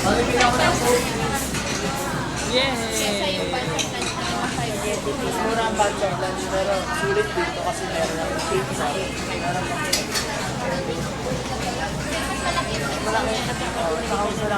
Yay! Mura ang bunch of lunch, pero sulit dito kasi meron ng pizza. Meron ng malaki. Oo, saka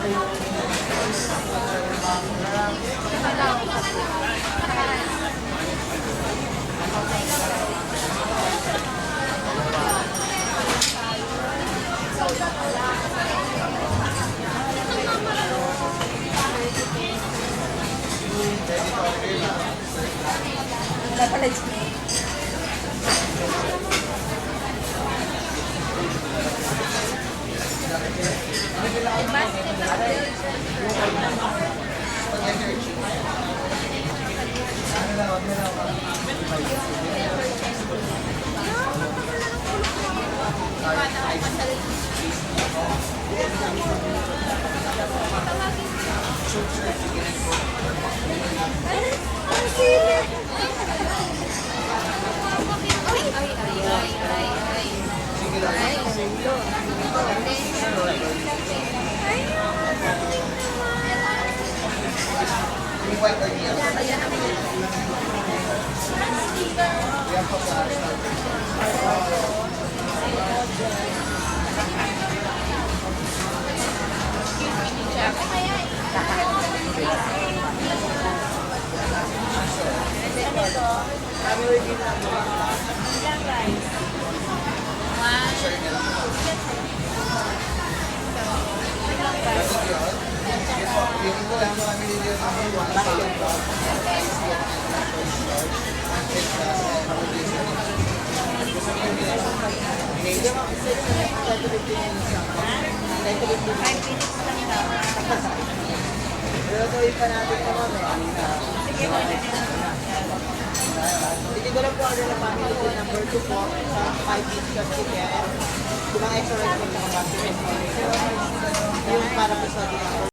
mas malaki yung pero tuloy pa natin ito Sige ko lang po order na family ko number 2 po sa 5 each plus chicken. Yung mga extra rice po mga basket. Yung para po sa